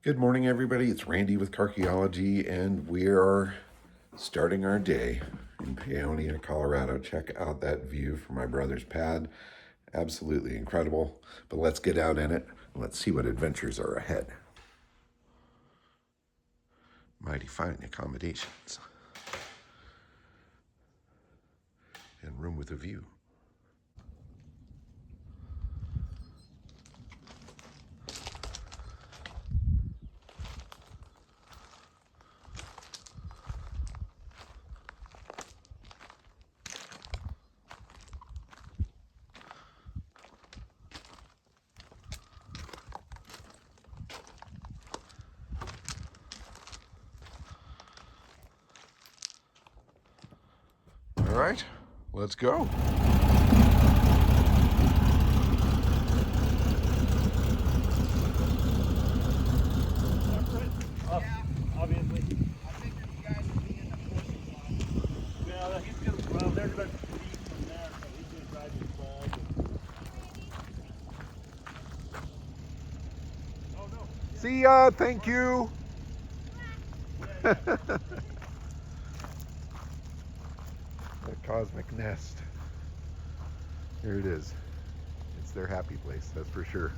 Good morning, everybody. It's Randy with Carcheology, and we are starting our day in Paonia, Colorado. Check out that view from my brother's pad. Absolutely incredible. But let's get out in it and let's see what adventures are ahead. Mighty fine accommodations and room with a view. All right, let's go. Obviously. I figured you guys would be in the Oceanside. Well, he's gonna, well, there's about 3 from there, so he's gonna drive his bag. Oh, no. See ya. Thank you. The cosmic nest. Here it is. It's their happy place, that's for sure.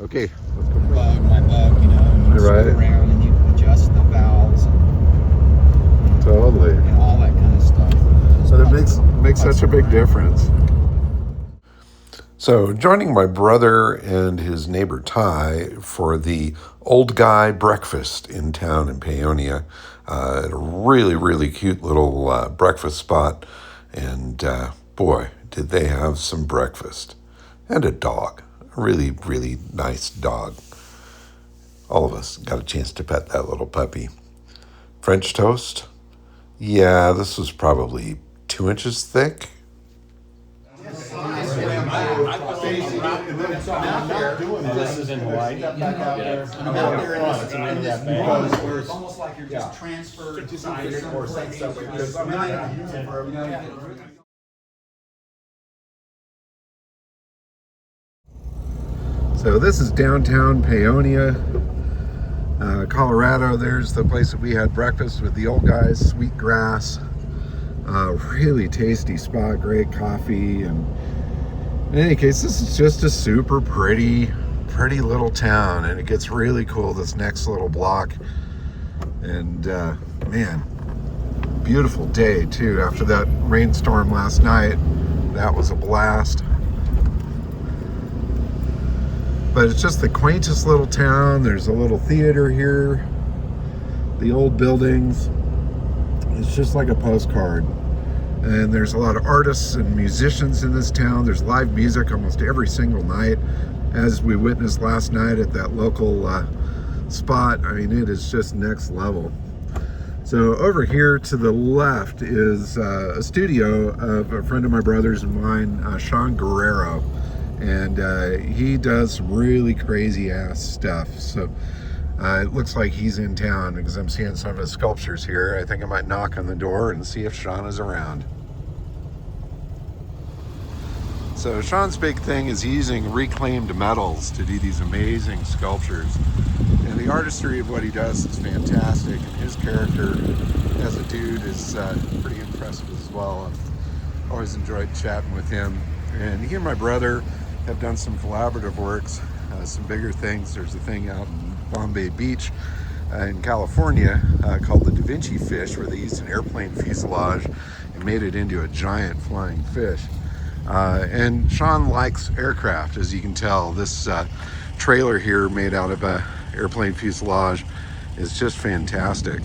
Okay, let's go. My bug, you know, and you Right. swing around and you can adjust the valves Totally. and all that kind of stuff. But it makes such a big difference. So, joining my brother and his neighbor Ty for the old guy breakfast in town in Paonia, at a really, really cute little breakfast spot. And boy, did they have some breakfast. And a dog. A really, really nice dog. All of us got a chance to pet that little puppy. French toast? Yeah, this was probably 2 inches thick. This is in Hawaii. It's almost like you're just transferred to So this is downtown Paonia, Colorado. There's the place that we had breakfast with the old guys, Sweetgrass. Really tasty spot, great coffee. And in any case, this is just a super pretty little town, and it gets really cool this next little block. And man, beautiful day too. After that rainstorm last night, that was a blast. But it's just the quaintest little town. There's a little theater here, the old buildings. It's just like a postcard. And there's a lot of artists and musicians in this town. There's live music almost every single night, as we witnessed last night at that local spot. I mean, it is just next level. So over here to the left is a studio of a friend of my brother's and mine, Sean Guerrero. And he does some really crazy ass stuff. So it looks like he's in town because I'm seeing some of his sculptures here. I think I might knock on the door and see if Sean is around. So Sean's big thing is using reclaimed metals to do these amazing sculptures. And the artistry of what he does is fantastic. And his character as a dude is pretty impressive as well. I've always enjoyed chatting with him. And he and my brother have done some collaborative works, some bigger things. There's a thing out in Bombay Beach in California called the Da Vinci fish, where they used an airplane fuselage and made it into a giant flying fish. And Sean likes aircraft, as you can tell. This trailer here made out of a airplane fuselage is just fantastic.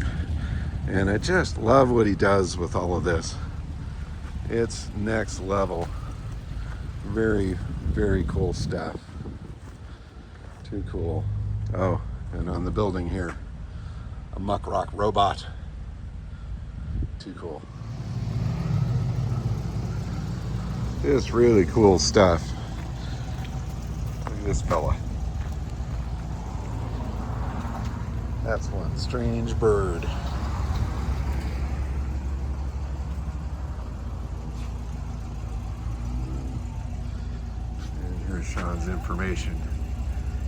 And I just love what he does with all of this. It's next level. Very, very cool stuff. Too cool. Oh, and on the building here, a muck rock robot. Too cool. It's really cool stuff. Look at this fella. That's one strange bird. And here's Sean's information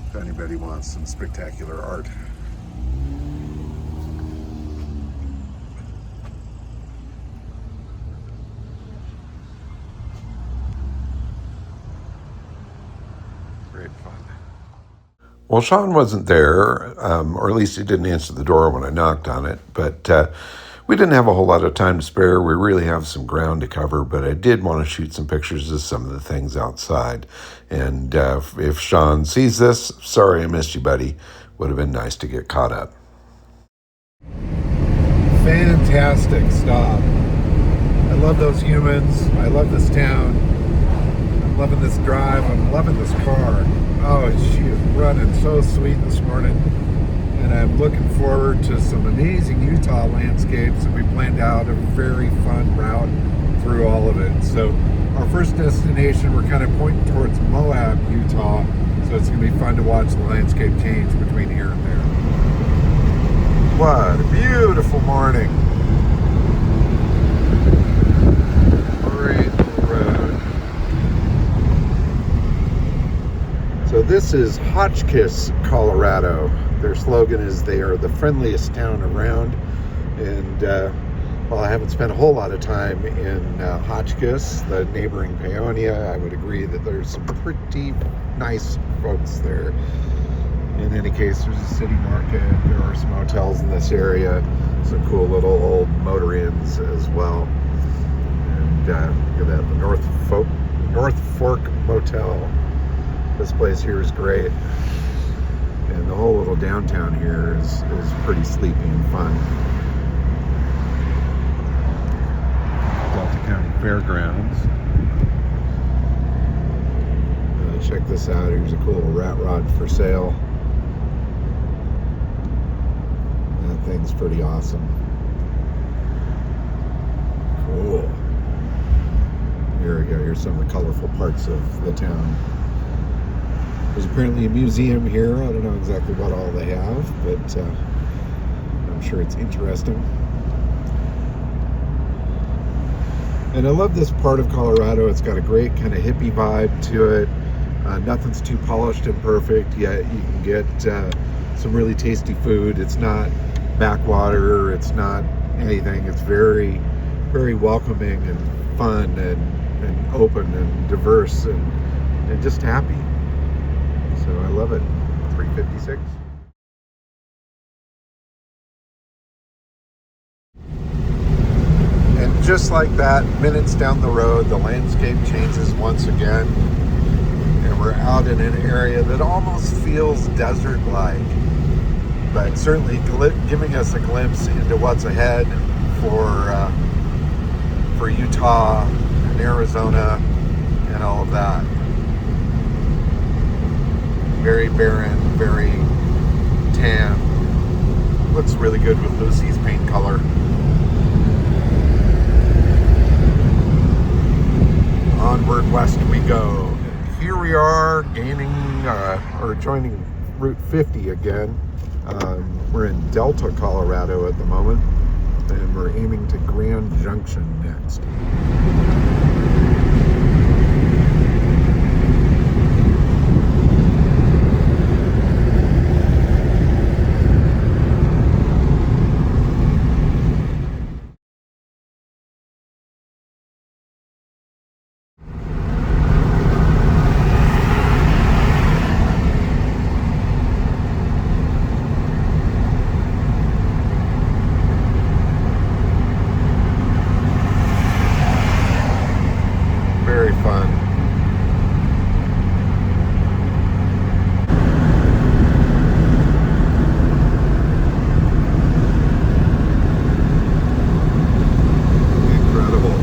if anybody wants some spectacular art. Well, Sean wasn't there, or at least he didn't answer the door when I knocked on it, but we didn't have a whole lot of time to spare. We really have some ground to cover, but I did want to shoot some pictures of some of the things outside. And if Sean sees this, sorry I missed you, buddy. Would have been nice to get caught up. Fantastic stop. I love those humans. I love this town. I'm loving this drive. I'm loving this car. Oh, she is running so sweet this morning. And I'm looking forward to some amazing Utah landscapes. And we planned out a very fun route through all of it. So our first destination, we're kind of pointing towards Moab, Utah. So it's going to be fun to watch the landscape change between here and there. What a beautiful morning. Great little road. So this is Hotchkiss, Colorado. Their slogan is they are the friendliest town around. And while I haven't spent a whole lot of time in Hotchkiss, the neighboring Paonia, I would agree that there's some pretty nice folks there. In any case, there's a city market. There are some hotels in this area. Some cool little old motor inns as well. And look at that, the North Fork Motel. This place here is great. And the whole little downtown here is pretty sleepy and fun. Delta County Fairgrounds. Check this out. Here's a cool rat rod for sale. That thing's pretty awesome. Cool. Here we go. Here's some of the colorful parts of the town. There's apparently a museum here. I don't know exactly what all they have, but I'm sure it's interesting. And I love this part of Colorado. It's got a great kind of hippie vibe to it. Nothing's too polished and perfect, yet you can get some really tasty food. It's not backwater, it's not anything. It's very, very welcoming and fun and open and diverse and just happy. So I love it. 356. And just like that, minutes down the road, the landscape changes once again. And we're out in an area that almost feels desert-like, but certainly giving us a glimpse into what's ahead for Utah and Arizona and all of that. Very barren, very tan. Looks really good with Lucy's paint color. Onward west we go. Here we are joining Route 50 again. We're in Delta, Colorado at the moment, and we're aiming to Grand Junction next. Very fun. Incredible.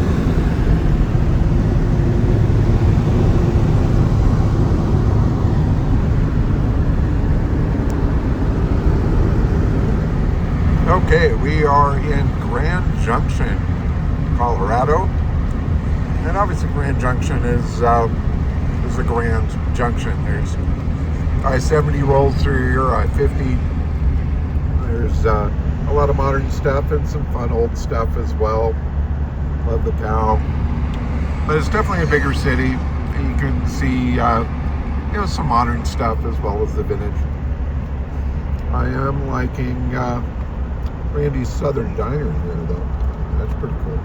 Okay, we are in Grand Junction, Colorado. And obviously Grand Junction is a grand junction. There's I-70 rolls through here, I-50. There's a lot of modern stuff and some fun old stuff as well. Love the cow. But it's definitely a bigger city. You can see some modern stuff as well as the vintage. I am liking Randy's Southern Diner here though. That's pretty cool.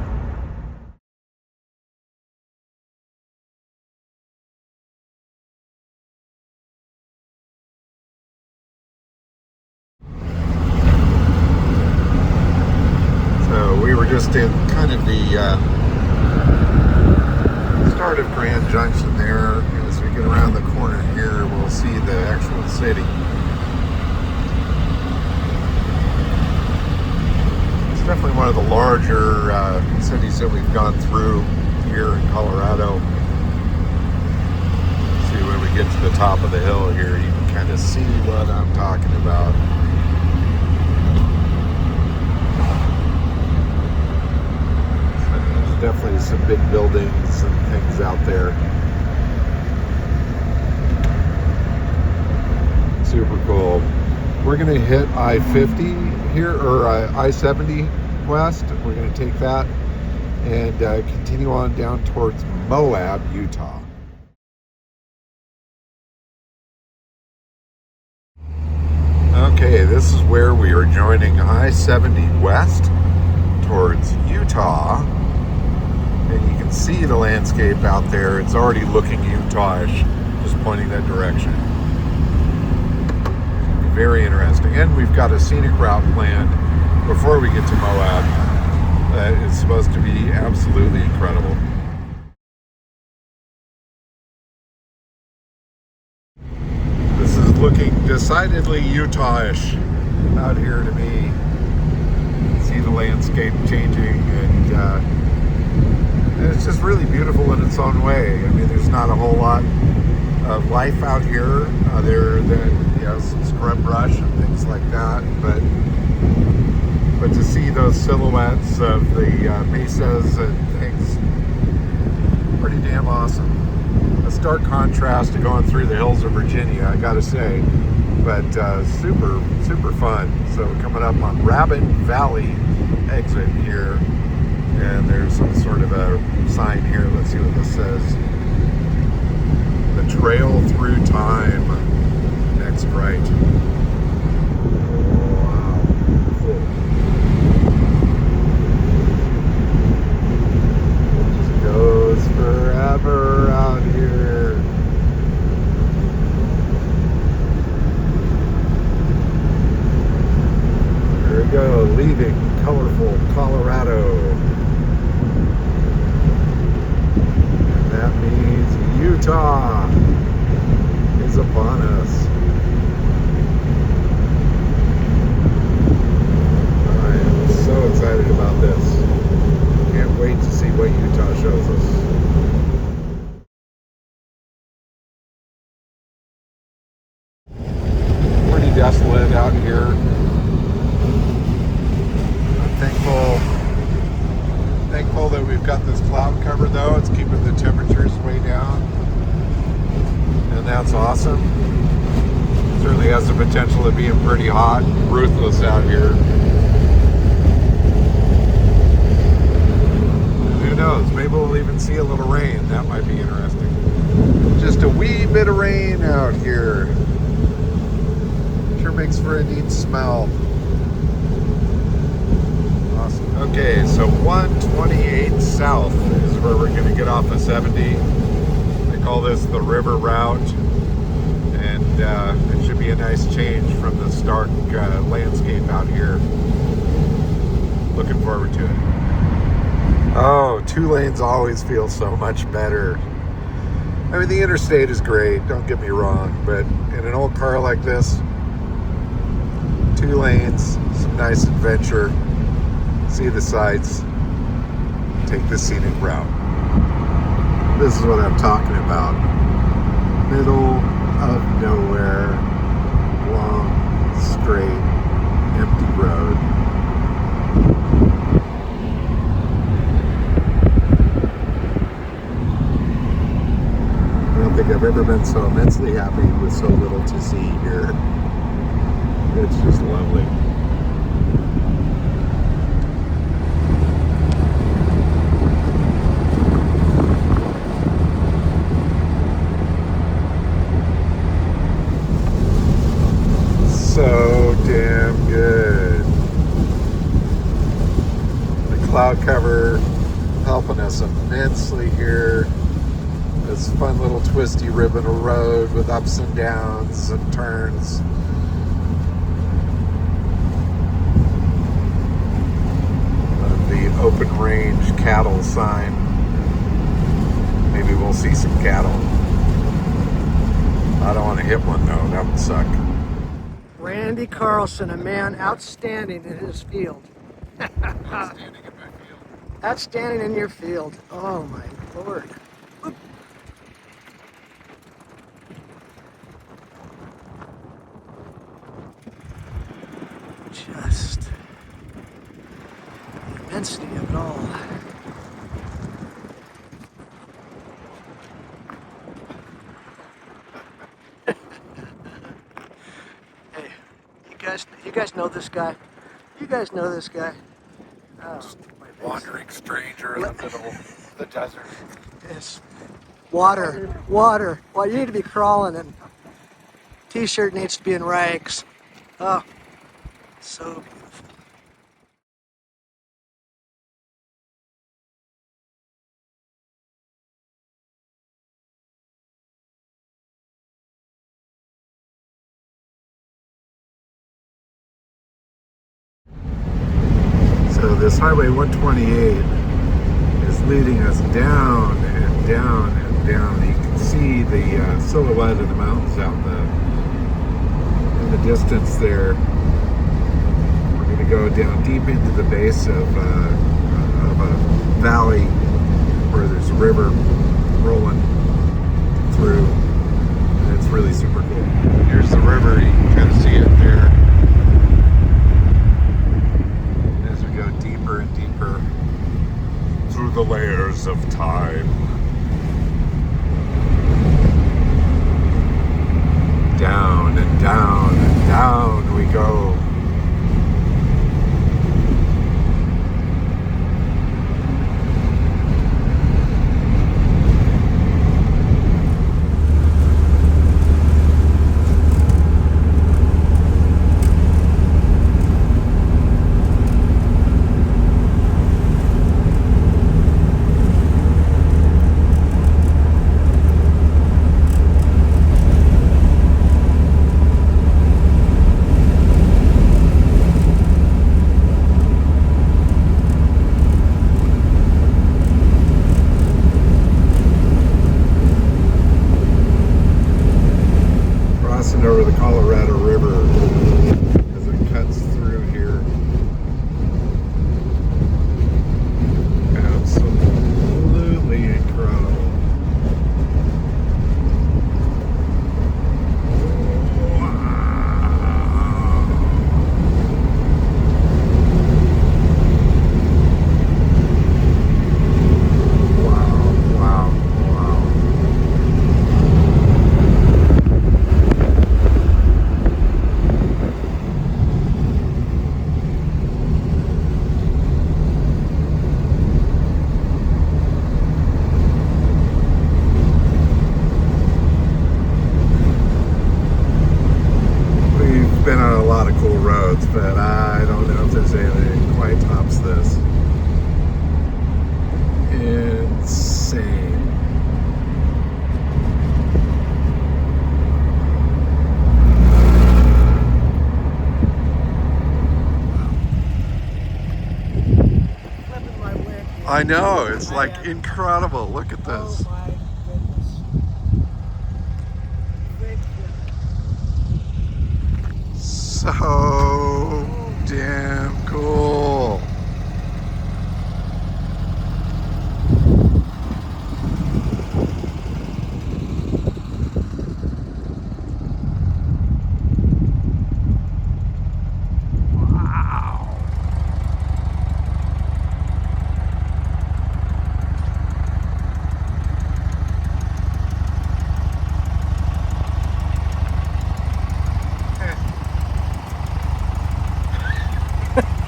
just in kind of the start of Grand Junction there. As we get around the corner here, we'll see the actual city. It's definitely one of the larger cities that we've gone through here in Colorado. See, when we get to the top of the hill here, you can kind of see what I'm talking about. Definitely some big buildings and things out there. Super cool. We're going to hit I-50 here, or I-70 west. We're going to take that and continue on down towards Moab, Utah. Okay, this is where we are joining I-70 west towards Utah. And you can see the landscape out there. It's already looking Utah-ish, just pointing that direction. Very interesting. And we've got a scenic route planned before we get to Moab that is supposed to be absolutely incredible. This is looking decidedly Utah-ish out here to me. See the landscape changing, and it's just really beautiful in its own way. I mean, there's not a whole lot of life out here other than, you know, some scrub brush and things like that. But to see those silhouettes of the mesas and things, pretty damn awesome. A stark contrast to going through the hills of Virginia, I gotta say, but super, super fun. So coming up on Rabbit Valley exit here. And there's some sort of a sign here. Let's see what this says. The Trail Through Time. Next right. Wow. Cool. It just goes forever out here. There we go. Leaving colorful Colorado. That means Utah is upon us. I am so excited about this. Can't wait to see what Utah shows us. Pretty desolate out here. I'm thankful that we've got this cloud cover, though. It's keeping the temperatures way down, and that's awesome. Certainly has the potential of being pretty hot and ruthless out here. And who knows, maybe we'll even see a little rain. That might be interesting. Just a wee bit of rain out here. Sure makes for a neat smell. Okay, so 128 south is where we're going to get off of 70. They call this the river route, and it should be a nice change from the stark landscape out here. Looking forward to it. Oh, 2 lanes always feel so much better. I mean, the interstate is great, don't get me wrong, but in an old car like this, 2 lanes, some nice adventure. See the sights, take the scenic route. This is what I'm talking about. Middle of nowhere, long, straight, empty road. I don't think I've ever been so immensely happy with so little to see here. It's just lovely. So damn good. The cloud cover helping us immensely here. This fun little twisty ribbon of road with ups and downs and turns. The open range cattle sign. Maybe we'll see some cattle. I don't want to hit one though, that would suck. Randy Carlson, a man outstanding in his field. Outstanding in my field. Outstanding in your field. Oh my Lord. Just the immensity of it all. Hey, you guys know this guy? You guys know this guy? Oh, my goodness. Wandering stranger in the middle of the desert. Yes. Water. Well, you need to be crawling, and t-shirt needs to be in rags. Oh, so beautiful. So this Highway 128 is leading us down and down and down. You can see the silhouette of the mountains out in the distance there. We're going to go down deep into the base of a valley where there's a river rolling through. And it's really super cool. Here's the river. You can kind of see it there. Go deeper and deeper through the layers of time. Down and down and down we go. Over the Colorado River as it cuts through here. Absolutely incredible. Been on a lot of cool roads, but I don't know if there's anything that quite tops this. Insane. Flipping my wig. I know, it's like incredible. Look at Oh this. my goodness. Big goodness. So damn cool.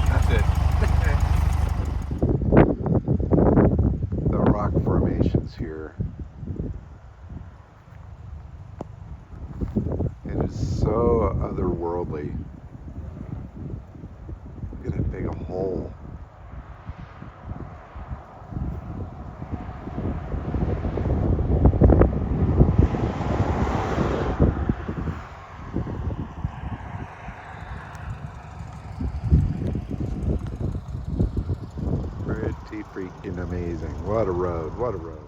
That's it. The rock formations here. It is so otherworldly. Look at that big hole. what a road.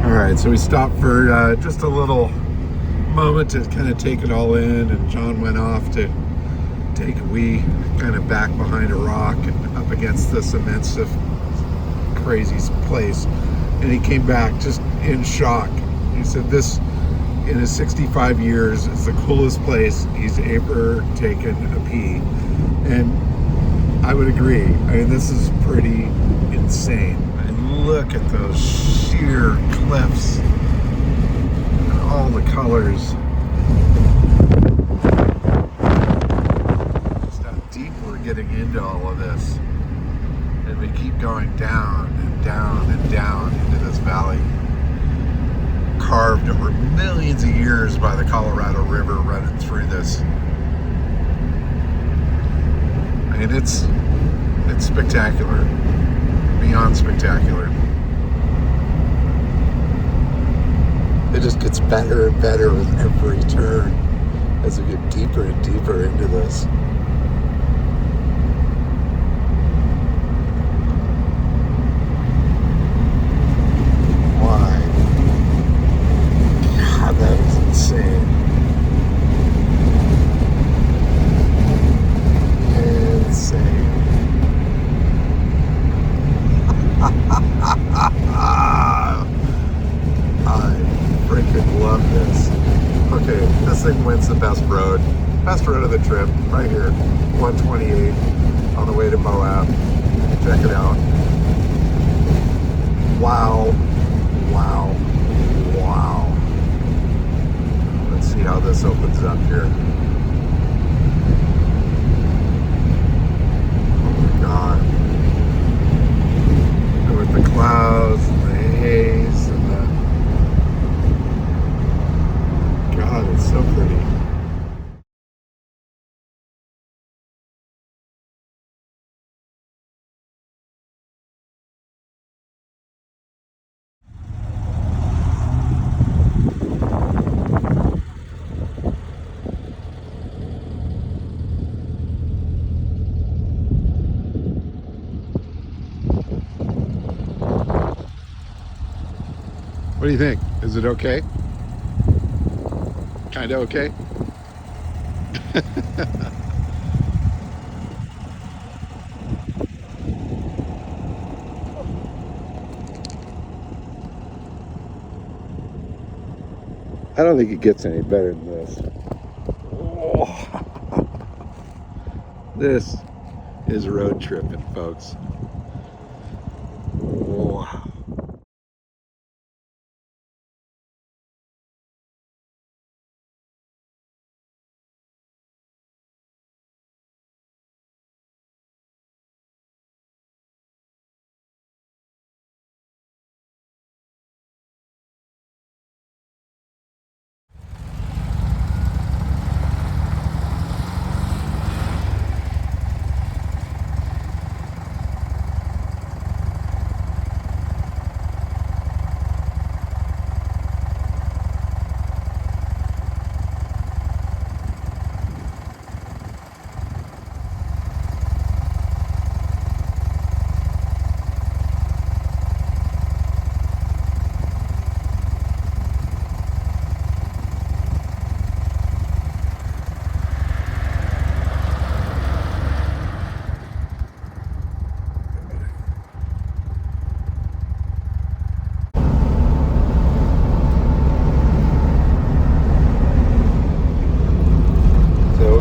All right, so we stopped for just a little moment to kind of take it all in, and John went off to take a wee, kind of back behind a rock and up against this immense, crazy place, and he came back just in shock. He said this, in his 65 years, is the coolest place he's ever taken a pee, and I would agree. I mean, this is pretty insane. And look at those sheer cliffs and all the colors. Just how deep we're getting into all of this. And we keep going down and down and down into this valley, carved over millions of years by the Colorado River running through this. I mean, it's spectacular, beyond spectacular. It just gets better and better with every turn as we get deeper and deeper into this. Why? God, that is insane. Insane. I freaking love this. Okay, this thing wins the best road. Best road of the trip, right here. 128 on the way to Moab. Check it out. Wow. Wow. Wow. Let's see how this opens up here. Oh my God. And with the clouds and the haze and the... God, it's so pretty. What do you think? Is it okay? Kind of okay? I don't think it gets any better than this. Oh. This is road tripping, folks. Wow.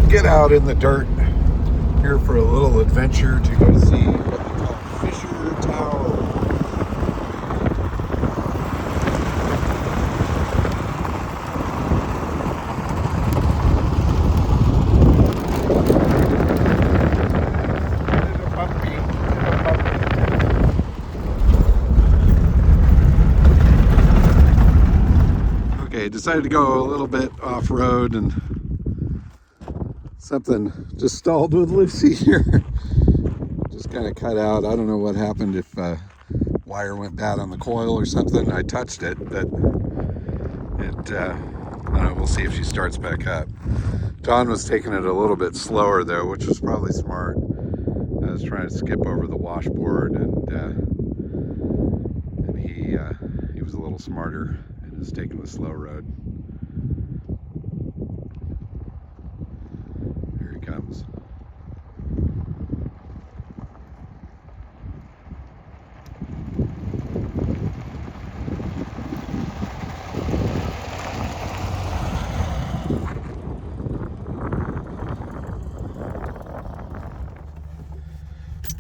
Get out in the dirt here for a little adventure to go see what they call Fisher Tower. Little puppy, little puppy. Okay, decided to go a little bit off-road, and something just stalled with Lucy here. Just kind of cut out. I don't know what happened, if wire went bad on the coil or something. I touched it, but it, I don't know, we'll see if she starts back up. John was taking it a little bit slower though, which was probably smart. I was trying to skip over the washboard, and he was a little smarter and is taking the slow road. Here he comes.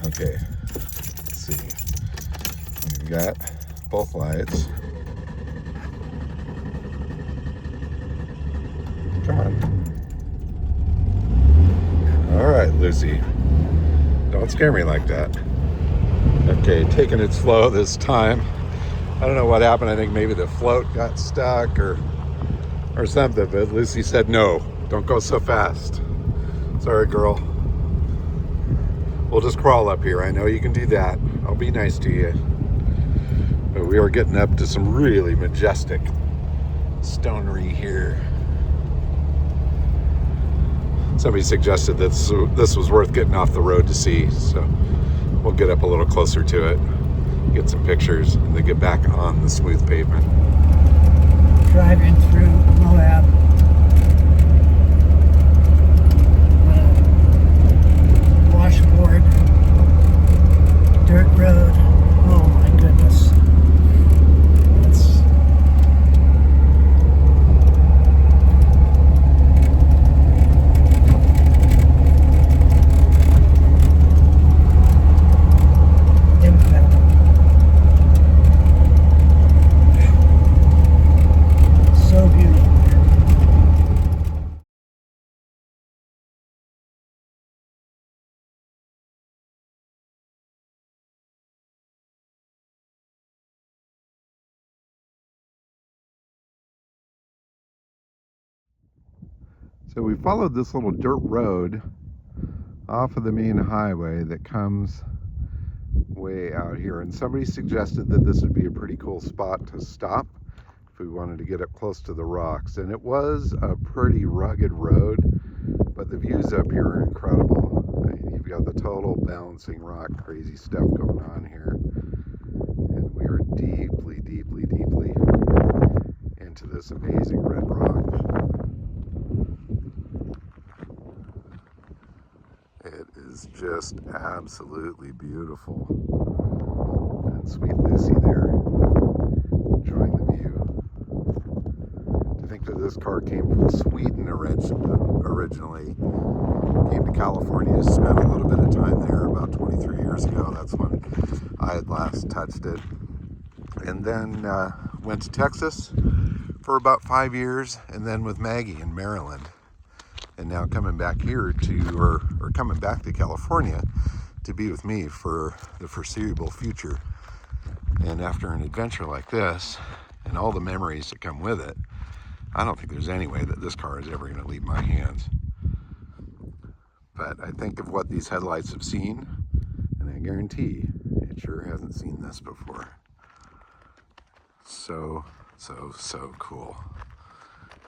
Okay, let's see. We've got both lights. Come on. All right, Lucy. Don't scare me like that. Okay, taking it slow this time. I don't know what happened. I think maybe the float got stuck or something, but Lucy said, no, don't go so fast. Sorry, girl. We'll just crawl up here. I know you can do that. I'll be nice to you. But we are getting up to some really majestic stonery here. Somebody suggested that this was worth getting off the road to see, so we'll get up a little closer to it, get some pictures, and then get back on the smooth pavement. Driving through Moab. Washboard. Dirt road. Oh my goodness. It's impeccable. So beautiful. So we followed this little dirt road off of the main highway that comes way out here, and somebody suggested that this would be a pretty cool spot to stop if we wanted to get up close to the rocks. And it was a pretty rugged road, but the views up here are incredible. I mean, you've got the total balancing rock crazy stuff going on here, and we are deeply, deeply, deeply into this amazing red rock. It is just absolutely beautiful. And sweet Lucy there, enjoying the view. To think that this car came from Sweden originally, came to California, spent a little bit of time there about 23 years ago. That's when I had last touched it. And then went to Texas for about 5 years, and then with Maggie in Maryland. And now coming back here or coming back to California to be with me for the foreseeable future. And after an adventure like this and all the memories that come with it, I don't think there's any way that this car is ever going to leave my hands. But I think of what these headlights have seen, and I guarantee it sure hasn't seen this before. So cool.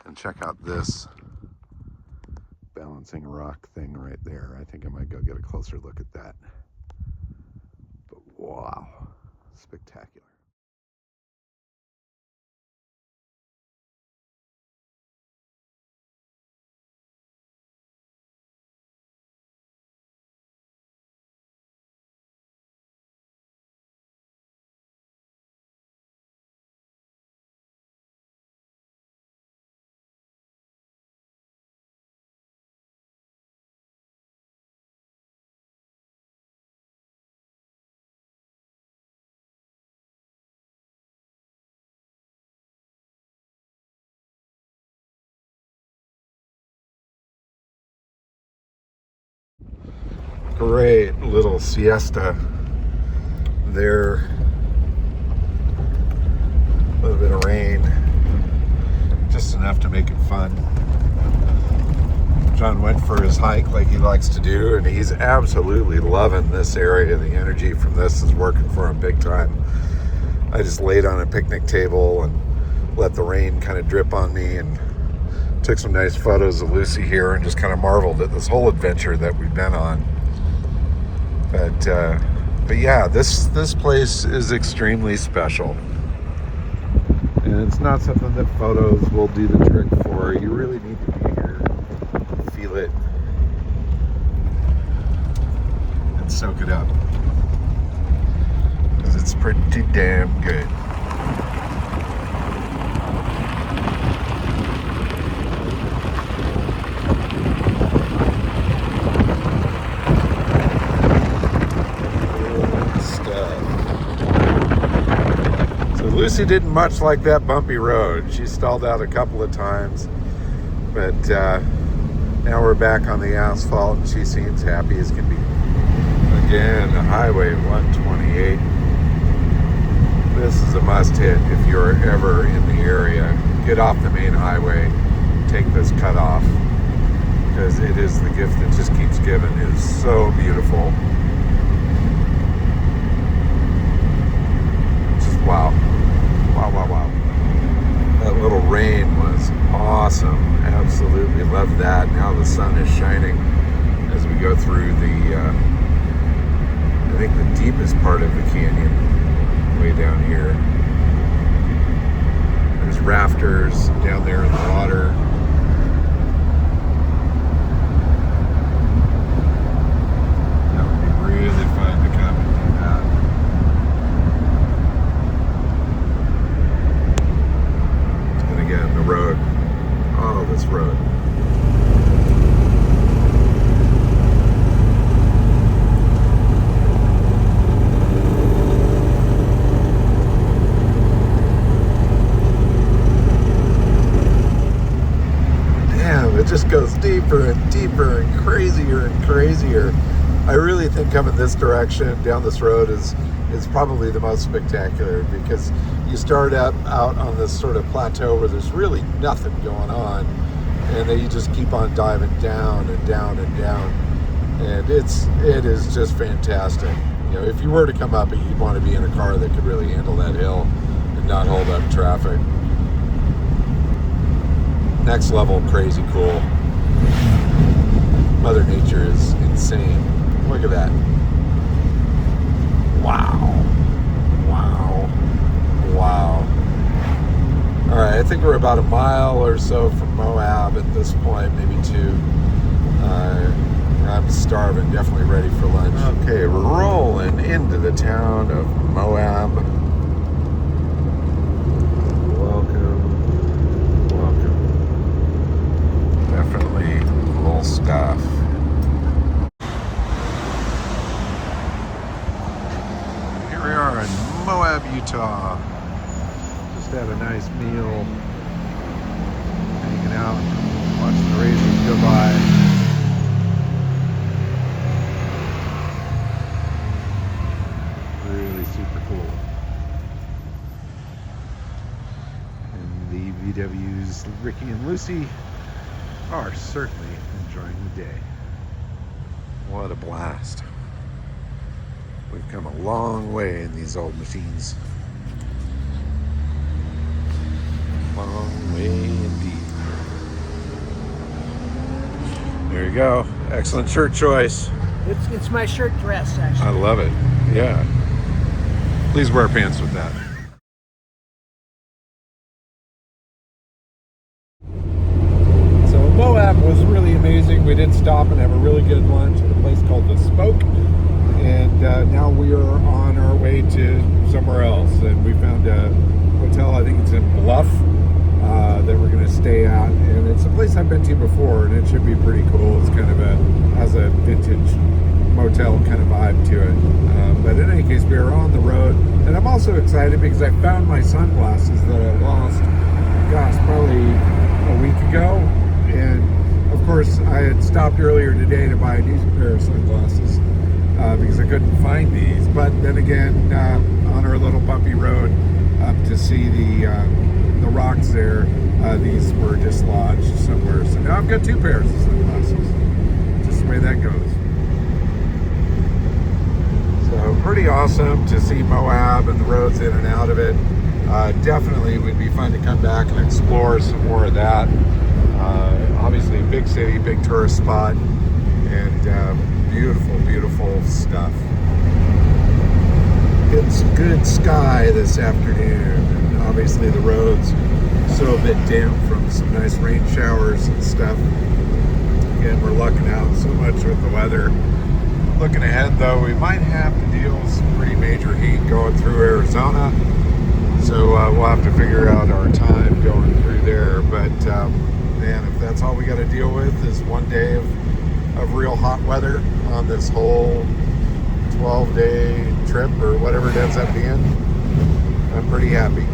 And check out this balancing rock thing right there. I think I might go get a closer look at that. But wow, spectacular. Great little siesta there. A little bit of rain just enough to make it fun. John went for his hike like he likes to do, and he's absolutely loving this area. The energy from this is working for him big time. I just laid on a picnic table and let the rain kind of drip on me, and took some nice photos of Lucy here, and just kind of marveled at this whole adventure that we've been on. But yeah, this place is extremely special, and it's not something that photos will do the trick for. You really need to be here, feel it, and soak it up, because it's pretty damn good. Lucy didn't much like that bumpy road. She stalled out a couple of times, but now we're back on the asphalt, and she seems happy as can be. Again, Highway 128. This is a must-hit if you're ever in the area. Get off the main highway, take this cut off, because it is the gift that just keeps giving. It is so beautiful. Just wow. Wow. That little rain was awesome. Absolutely loved that. Now the sun is shining as we go through the, I think the deepest part of the canyon, way down here. There's rafters down there in the water. That would be really fun to come and do that. Again, the road. Oh, this road. Damn, it just goes deeper and deeper and crazier. I really think coming this direction down this road is probably the most spectacular, because you start out on this sort of plateau where there's really nothing going on, and then you just keep on diving down and down and down, and it is just fantastic. You know, if you were to come up, you'd want to be in a car that could really handle that hill and not hold up traffic. Next level crazy cool. Mother Nature is insane. Look at that. Wow. All right, I think we're about a mile or so from Moab at this point, maybe two. I'm starving, definitely ready for lunch. Okay, we're rolling into the town of Moab. Welcome. Definitely cool stuff. Here we are in Moab, Utah. Just had a nice meal, hanging out, watching the races go by. Really super cool. And the VW's Ricky and Lucy are certainly enjoying the day. What a blast. We've come a long way in these old machines. Long way indeed. There you go. Excellent shirt choice. It's my shirt dress, actually. I love it. Yeah. Please wear pants with that. So Moab was really amazing. We did stop and have a really good lunch at a place called The Spoke. And now we are on our way to somewhere else. And we found a hotel, I think it's in Bluff, that we're going to stay at. And it's a place I've been to before, and it should be pretty cool. It's kind of has a vintage motel kind of vibe to it. But in any case, we are on the road. And I'm also excited because I found my sunglasses that I lost, gosh, probably a week ago. And of course, I had stopped earlier today to buy a new pair of sunglasses because I couldn't find these. But then again, on our little bumpy road up to see the rocks there, these were dislodged somewhere. So now I've got 2 pairs of sunglasses. Just the way that goes. So pretty awesome to see Moab and the roads in and out of it. Definitely would be fun to come back and explore some more of that. Obviously big city, big tourist spot, and beautiful, beautiful stuff. Getting some good sky this afternoon, and obviously the roads so a bit damp from some nice rain showers and stuff. Again, we're lucking out so much with the weather. Looking ahead though, we might have to deal with some pretty major heat going through Arizona. So we'll have to figure out our time going through there. But man, if that's all we got to deal with is one day of real hot weather on this whole 12-day trip or whatever it ends up being, I'm pretty happy.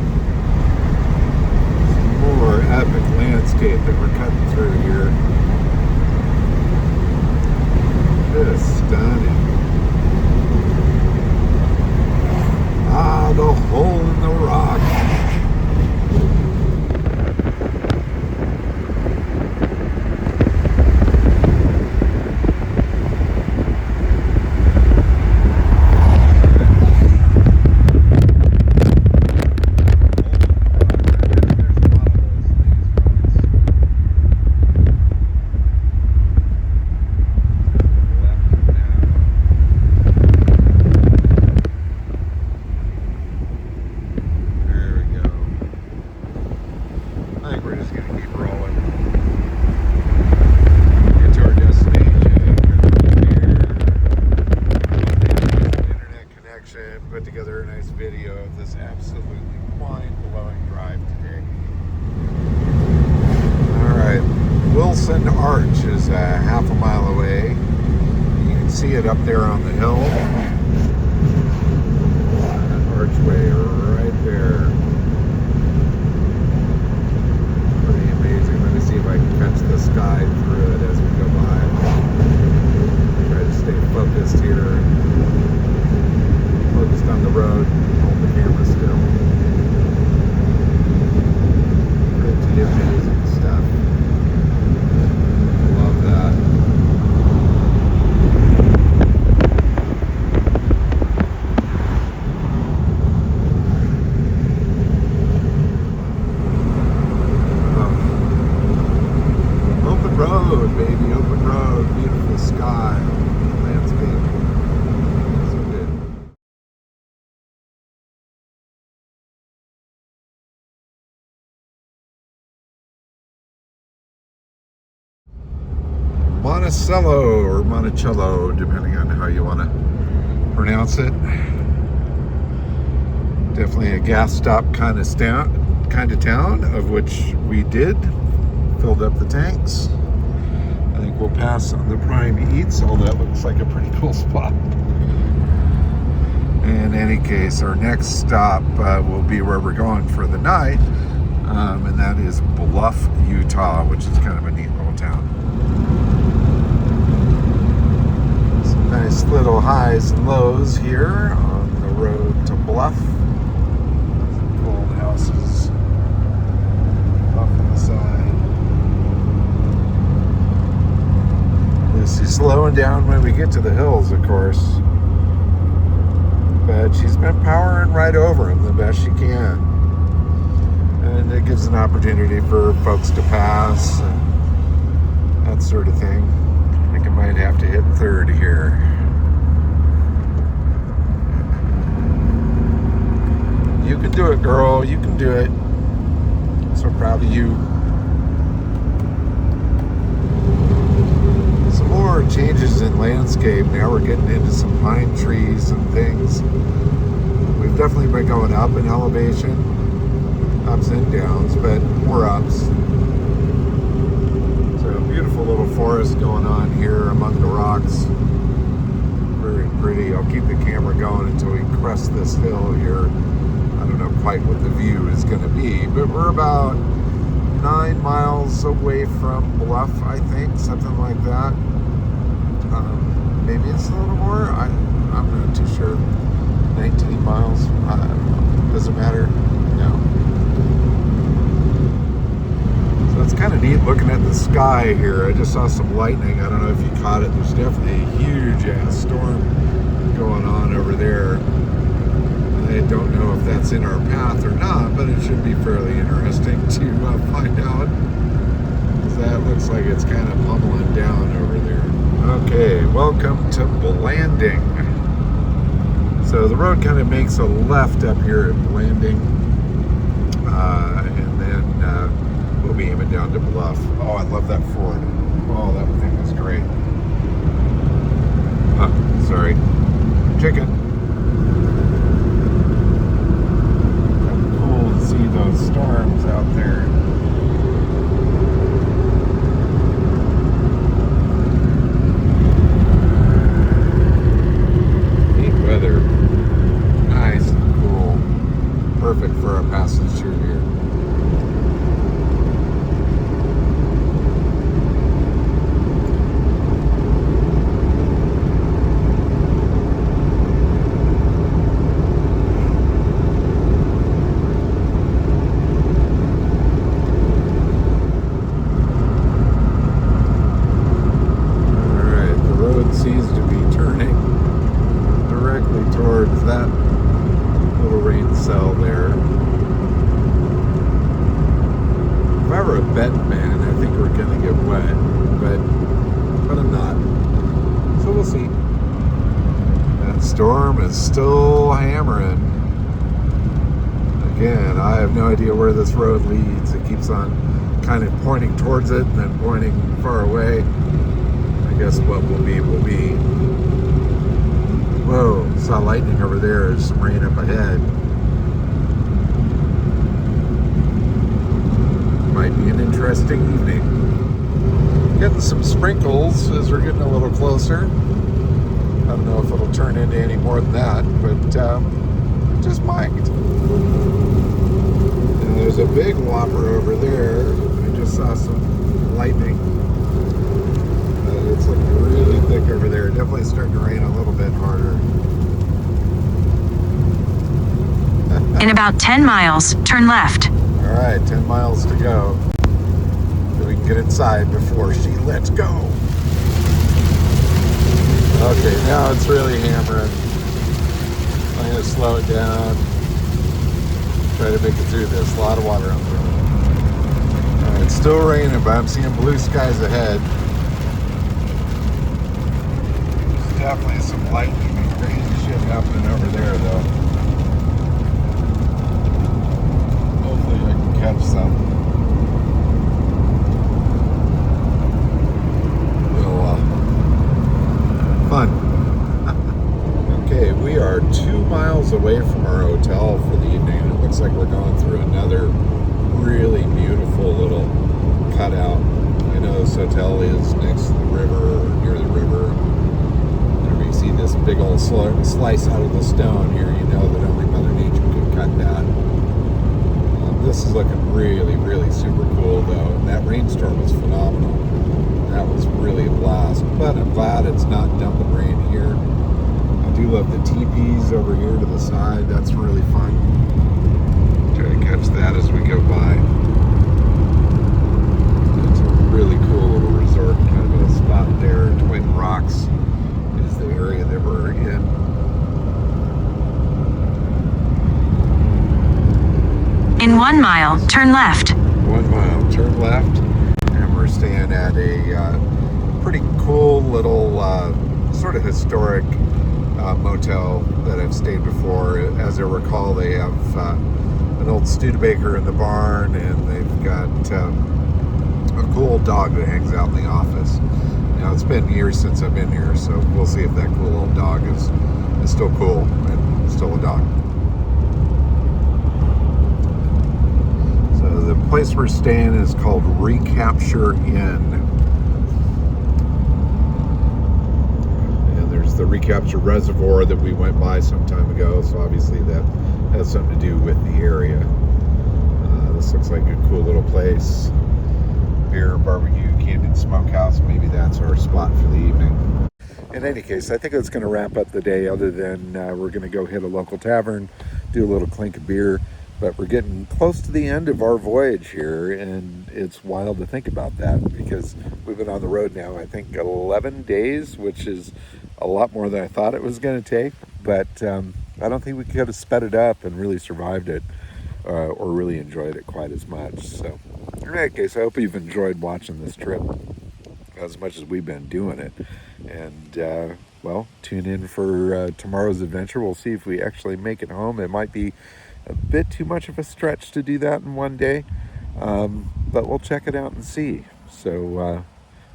Some more epic landscape that we're cutting through here. Just stunning. Ah, the hole in the rock. Put together a nice video of this absolutely mind-blowing drive today. Alright, Wilson Arch is half a mile away. You can see it up there on the hill. That archway right there. Pretty amazing. Let me see if I can catch the sky through it as we go by. Try to stay focused here. Focused on the road, hold the camera still. Pretty amazing stuff. Love that. Open road, baby, open road. Beautiful sky, landscape. So good. Monticello or Monticello, depending on how you want to pronounce it. Definitely a gas stop kind of town, of which we did. Filled up the tanks. I think we'll pass on the Prime Eats, although that looks like a pretty cool spot. In any case, our next stop will be where we're going for the night, and that is Bluff, Utah, which is kind of a neat little town. Some nice little highs and lows here on the road to Bluff. Some cool houses off on the side. Lucy's slowing down when we get to the hills, of course. But she's been powering right over them the best she can. And it gives an opportunity for folks to pass and that sort of thing. I think I might have to hit third here. You can do it, girl. You can do it. So proud of you. Some more changes in landscape. Now we're getting into some pine trees and things. We've definitely been going up in elevation. Ups and downs, but more ups. So a beautiful little forest going on here among the rocks. Very pretty. I'll keep the camera going until we crest this hill here. I don't know quite what the view is going to be, but we're about 9 miles away from Bluff, I think, something like that. Maybe it's a little more. I'm not too sure. 19 miles. I don't know. Doesn't matter. No. it's kind of neat looking at the sky here. I just saw some lightning. I don't know if you caught it. There's definitely a huge ass storm going on over there. I don't know if that's in our path or not, but it should be fairly interesting to find out. Because that looks like it's kind of pummeling down over there. Okay, welcome to Blanding. So the road kind of makes a left up here at Blanding. And then we'll be aiming down to Bluff. Oh, I love that Ford. Oh, that thing is great. Sorry. Chicken. Cool to see those storms out there. Neat weather. Nice and cool. Perfect for our passage through here. Seems to be turning directly towards that little rain cell there. If I were a betting man, I think we're gonna get wet, but I'm not. So we'll see. That storm is still hammering. Again, I have no idea where this road leads. It keeps on kind of pointing towards it and then pointing far away. I guess what will be will be. Whoa, saw lightning over there. There's some rain up ahead. Might be an interesting evening. Getting some sprinkles as we're getting a little closer. I don't know if it'll turn into any more than that, but just might. Now there's a big whopper over there. I just saw some lightning. It's looking really thick over there. Definitely starting to rain a little bit harder. In about 10 miles, turn left. All right, 10 miles to go. So we can get inside before she lets go. Okay, now it's really hammering. I'm going to slow it down. Try to make it through this. A lot of water on the road. All right, it's still raining, but I'm seeing blue skies ahead. Definitely some lightning and crazy shit happening over there, though. Hopefully I can catch some. Little fun. Okay, we are 2 miles away from our hotel for the evening, and it looks like we're going through another really beautiful little cutout. I know this hotel is next to the river, or near the river. See this big old slice out of the stone here, you know that only Mother Nature could cut that. This is looking really, really super cool though, and that rainstorm was phenomenal. That was really a blast, but I'm glad it's not dumping rain here. I do love the teepees over here to the side. That's really fun. Try to catch that as we go by. It's a really cool little resort, kind of a spot there. Twin Rocks is the area that we're in. In 1 mile, turn left. 1 mile, turn left, and we're staying at a pretty cool little sort of historic motel that I've stayed before. As I recall, they have an old Studebaker in the barn, and they've got a cool dog that hangs out in the office. Now, it's been years since I've been here, so we'll see if that cool old dog is still cool and still a dog. So the place we're staying is called Recapture Inn. And there's the Recapture Reservoir that we went by some time ago, so obviously that has something to do with the area. This looks like a cool little place. Beer, barbecue, Camden Smokehouse. Maybe that's our spot for the evening. In any case, I think that's going to wrap up the day, other than we're going to go hit a local tavern, do a little clink of beer. But we're getting close to the end of our voyage here, and it's wild to think about that because we've been on the road now, I think, 11 days, which is a lot more than I thought it was going to take. But I don't think we could have sped it up and really survived it or really enjoyed it quite as much. So, in that case, I hope you've enjoyed watching this trip as much as we've been doing it. And, well, tune in for tomorrow's adventure. We'll see if we actually make it home. It might be a bit too much of a stretch to do that in one day, but we'll check it out and see. So,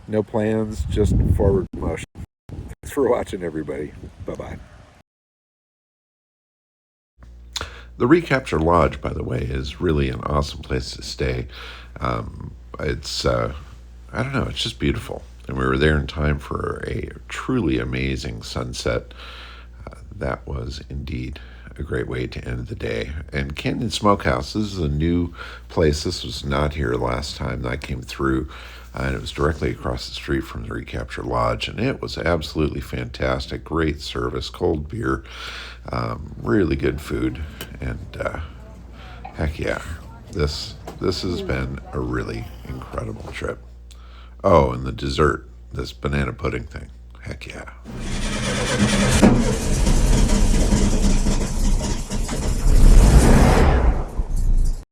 no plans, just forward motion. Thanks for watching, everybody. Bye-bye. The Recapture Lodge, by the way, is really an awesome place to stay. It's, I don't know, it's just beautiful. And we were there in time for a truly amazing sunset. That was indeed a great way to end the day. And Canyon Smokehouse, this is a new place. This was not here last time that I came through. And it was directly across the street from the Recapture Lodge. And it was absolutely fantastic. Great service, cold beer, really good food. And heck yeah, this has been a really incredible trip. Oh, and the dessert, this banana pudding thing. Heck yeah.